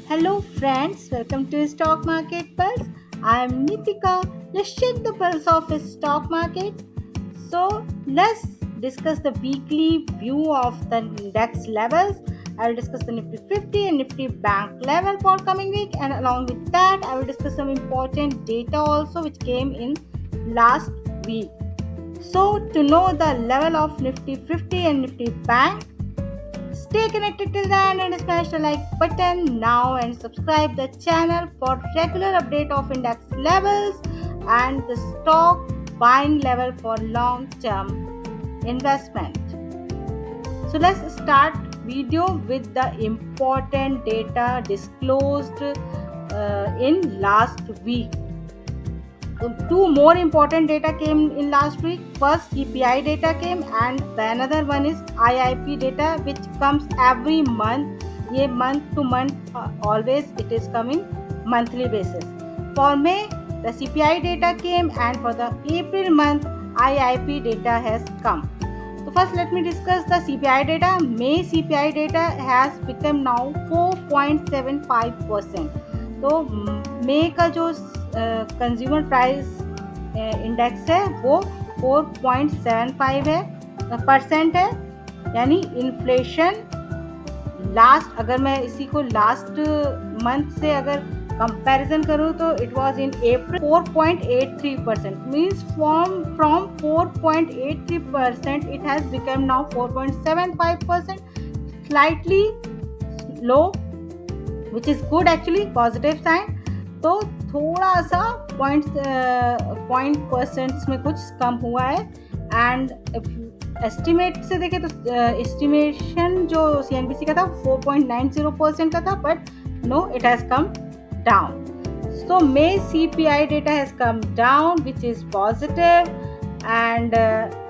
Hello friends, welcome to Stock Market Pulse. I am Nitika. Let's check the pulse of the stock market. So let's discuss the weekly view of the index levels. I will discuss the Nifty 50 and Nifty Bank level for coming week, and along with that, I will discuss some important data also which came in last week. So to know the level of Nifty 50 and Nifty Bank, stay connected till the end and smash the like button now and subscribe the channel for regular update of index levels and the stock buying level for long term investment. So let's start video with the important data disclosed in last week. Two more important data came in last week. First CPI data came and the another one is IIP data which comes every month. ये month to month always it is coming monthly basis. For May the CPI data came and for the April month IIP data has come. So first let me discuss the CPI data. May CPI data has become now 4.75%. तो मई का जो consumer price index है वो 4.75 है percent है, यानी inflation last, अगर मैं इसी को लास्ट मंथ से अगर कंपैरिजन करूँ तो it was in April 4.83%, means from 4.83% it has become now 4.75%, slightly low which is good, actually positive sign. तो थोड़ा सा पॉइंट परसेंट्स में कुछ कम हुआ है. एंड एस्टिमेट से देखें तो एस्टिमेशन जो CNBC का था 4.90% का था, but no it has come down. So May CPI data has come down, which is positive. And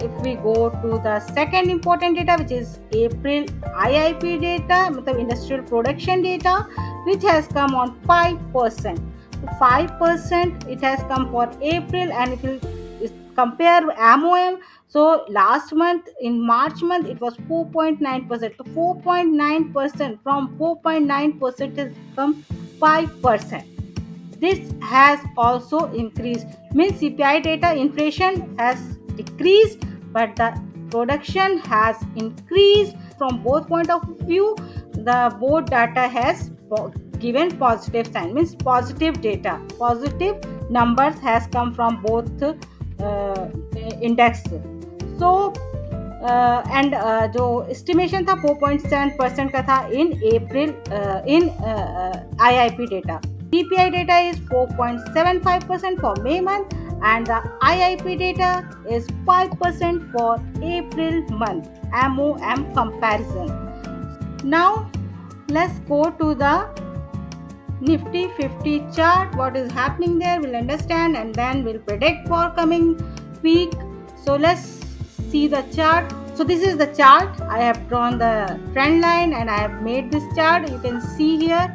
if we go to the second important data, which is April IIP data, मतलब industrial production data, which has come on 5%. So 5% it has come for April, and if you compare MOM, so last month in March month it was 4.9%. So 4.9% from 4.9% has come 5%. This has also increased, means CPI data inflation has decreased but the production has increased. From both point of view, the both data has given positive sign, means positive data, positive numbers has come from both index. So and जो estimation था 4.7% का था इन अप्रैल इन IIP data. CPI data is 4.75% for May month and the IIP data is 5% for April month MOM comparison. Now let's go to the Nifty 50 chart. What is happening there we'll understand and then we'll predict for coming week. So let's see the chart. So this is the chart. I have drawn the trend line and I have made this chart. You can see here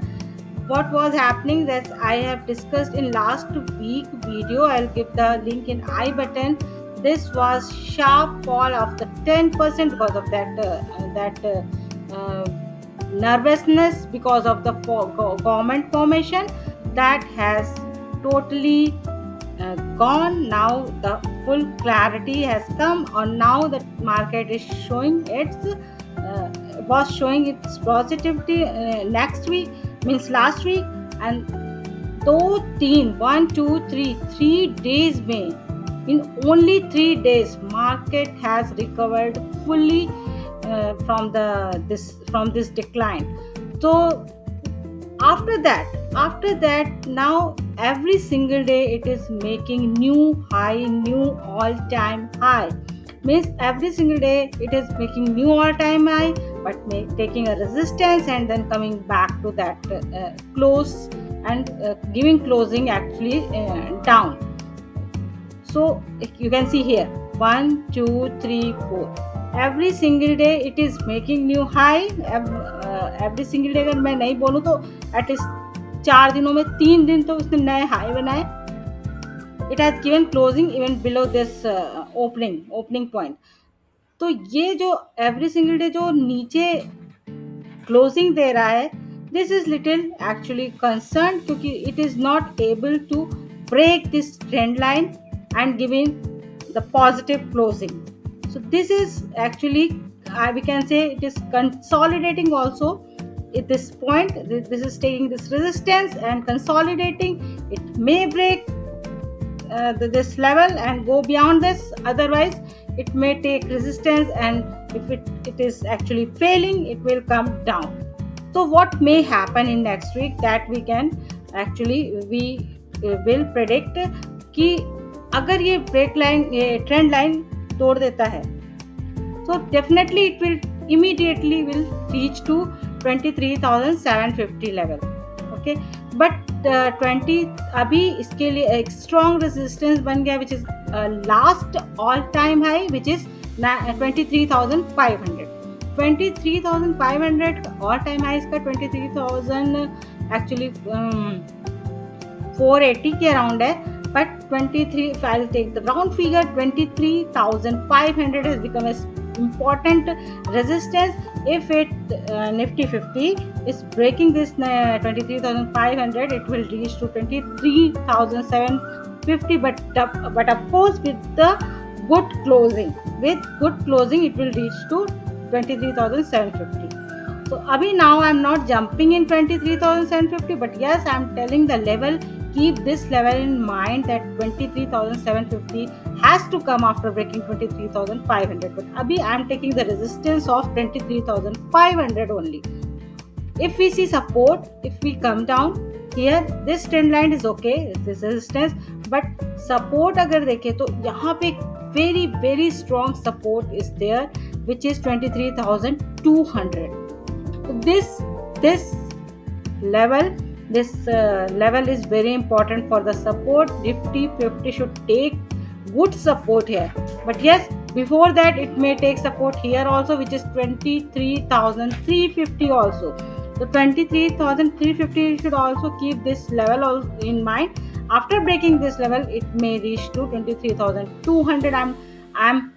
what was happening that I have discussed in last week video. I'll give the link in I button. This was sharp fall of the 10% because of that nervousness because of the government formation that has totally gone. Now the full clarity has come, or now the market is showing its was showing its positivity next week, means last week. And दो तीन 3 days में, in only 3 days market has recovered fully from this decline. So after that now every single day it is making new high, new all-time high, means every single day it is making new all-time high but taking a resistance and then coming back to that close and giving closing actually down. So you can see here 1 2 3 4 every single day it is making new high. every single day अगर मैं नहीं बोलूँ तो at least 4 दिनों में 3 दिन तो उसने नए हाई बनाए. It has given closing even below this opening point. तो ये जो एवरी सिंगल डे जो नीचे क्लोजिंग दे रहा है This is little actually concerned क्योंकि it is not able to break this trend line and giving the positive closing. So this is actually, we can say it is consolidating also. At this point, this is taking this resistance and consolidating. It may break this level and go beyond this, otherwise it may take resistance, and if it is actually failing, it will come down. So what may happen in next week, that we can actually we will predict कि अगर ये break line, ये trend line तोड़ देता है, so definitely it will immediately will reach to 23,750 level. Okay, but 20 अभी इसके लिए एक strong resistance बन गया, which is last all time high, which is 23,500. 23,500 all time high इसका 23,000 actually 480 के अराउंड है, but 23, if I'll take the round figure, 23,500 has become a important resistance. If it Nifty 50 is breaking this 23,500, it will reach to 23,750, but of course with the good closing, it will reach to 23,750. So abhi now I'm not jumping in 23,750, but yes, I'm telling the level. Keep this level in mind that 23,750 has to come after breaking 23,500. But abhi I am taking the resistance of 23,500 only. If we see support, if we come down here, this trend line is okay, this resistance, but support agar dekhe to yahan pe very very strong support is there, which is 23,200. So this level, level is very important for the support. Nifty 50 should take good support here, but yes, before that it may take support here also, which is 23,350 also. So 23,350 should also keep this level in mind. After breaking this level, it may reach to 23,200. I'm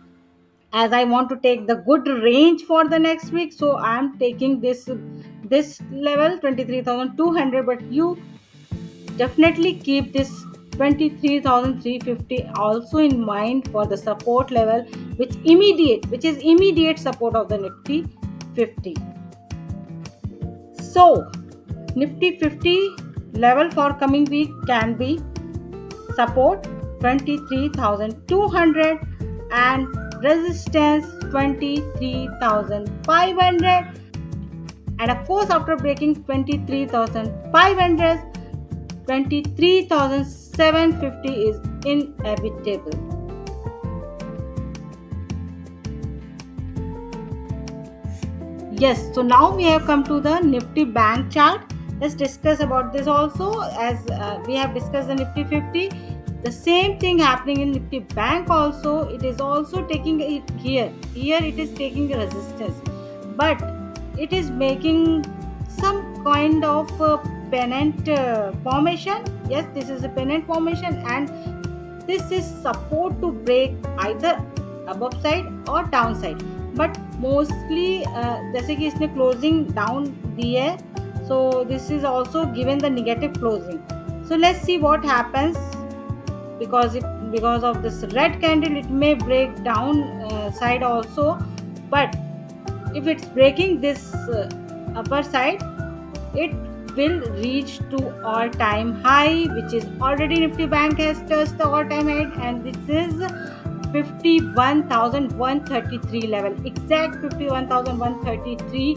as I want to take the good range for the next week, so I am taking this level 23,200, but you definitely keep this 23,350 also in mind for the support level, which is immediate support of the Nifty 50. So Nifty 50 level for coming week can be support 23,200 and resistance 23,500, and of course after breaking 23,500, 23,750 is inevitable. Yes, so now we have come to the Nifty Bank chart. Let's discuss about this also. As we have discussed the Nifty 50, the same thing happening in Nifty Bank also. It is also taking it here it is taking a resistance, but it is making some kind of pennant formation. Yes, this is a pennant formation, and this is support to break either above side or down side, but mostly जैसे कि इसने closing down दी है, so this is also given the negative closing. So let's see what happens, because of this red candle it may break down side also, but if it's breaking this upper side, it will reach to all time high, which is already Nifty Bank has touched the all time high, and this is 51,133 level. Exact 51,133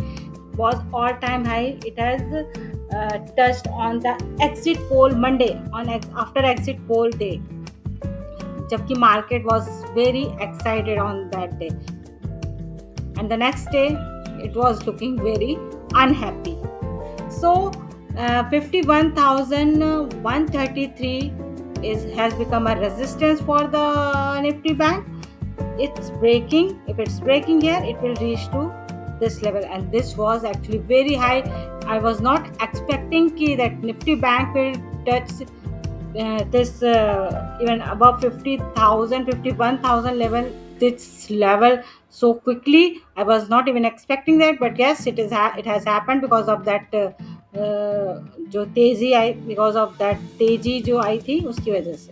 was all time high. It has touched on the exit poll Monday, after exit poll day, jabki market was very excited on that day, and the next day it was looking very unhappy. So 51,133 has become a resistance for the Nifty Bank. It's breaking. If it's breaking here, it will reach to this level, and this was actually very high. I was not expecting that Nifty Bank will touch this even above 50,000, 51,000 level, this level so quickly. I was not even expecting that, but yes, it has happened because of that जो तेजी आई, because of that तेजी जो आई थी उसकी वजह से।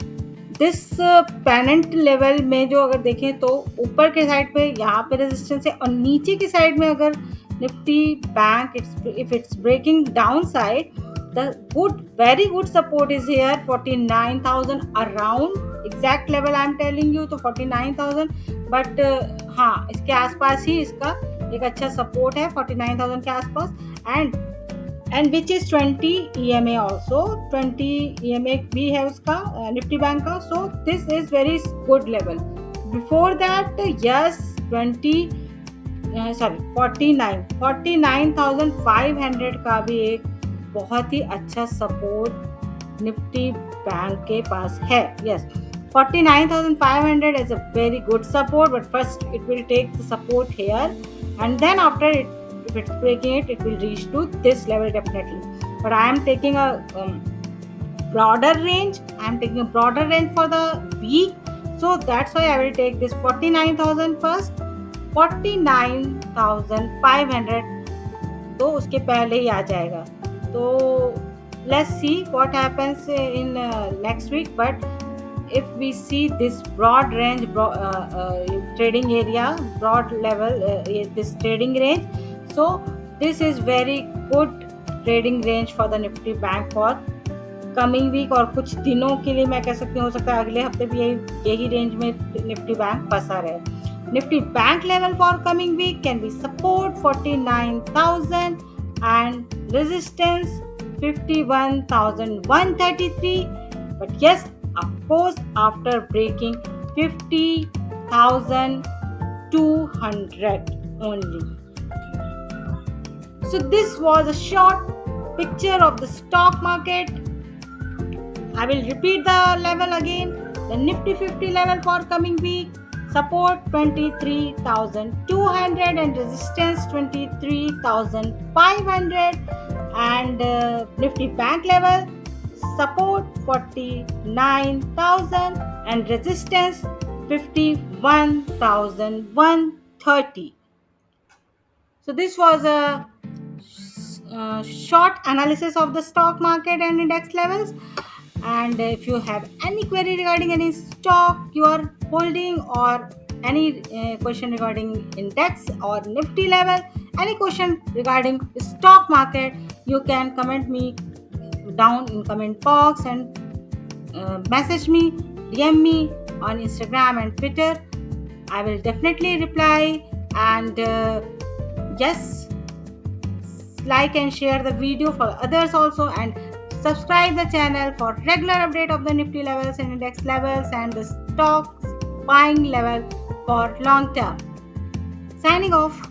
This pennant level में जो अगर देखें तो ऊपर के साइड पे यहाँ पे रेजिस्टेंस है, और नीचे की साइड में अगर Nifty bank if it's breaking down side, the good very good support is here 49,000 around. Exact level I am telling you तो 49,000, बट हाँ इसके आसपास ही इसका एक अच्छा सपोर्ट है 49,000 के आसपास। And which is 20 EMA also, 20 EMA भी है उसका निफ्टी बैंक का। So this is very good level. Before that yes 49,500 का भी एक बहुत ही अच्छा सपोर्ट निफ्टी बैंक के पास है। Yes 49,500 is a very good support, but first it will take the support here, and then after it, if it's breaking it, it will reach to this level definitely. But I am taking a broader range. I am taking a broader range for the week, so that's why I will take this 49,000 first, 49,500 तो उसके पहले ही आ जाएगा। तो let's see what happens in next week, but if we see this broad range trading area, broad level, this trading range, so this is very good trading range for the Nifty Bank for coming week, और कुछ दिनों के लिए मैं कह सकती हूँ, हो सकता है अगले हफ्ते भी यही रेंज में निफ्टी बैंक फंसा रहे। Nifty Bank level for coming week can be support 49,000 and resistance 51,133. But yes, of course, after breaking 50,200 only. So this was a short picture of the stock market. I will repeat the level again. The Nifty 50 level for coming week. Support 23,200 and resistance 23,500, and Nifty Bank level support 49,000 and resistance 51,130. So this was a short analysis of the stock market and index levels. And if you have any query regarding any stock you are holding, or any question regarding index or Nifty level, any question regarding stock market, you can comment me down in comment box and message me, DM me on Instagram and Twitter. I will definitely reply. And yes, like and share the video for others also, and subscribe the channel for regular update of the Nifty levels and index levels and the stocks buying level for long term. Signing off.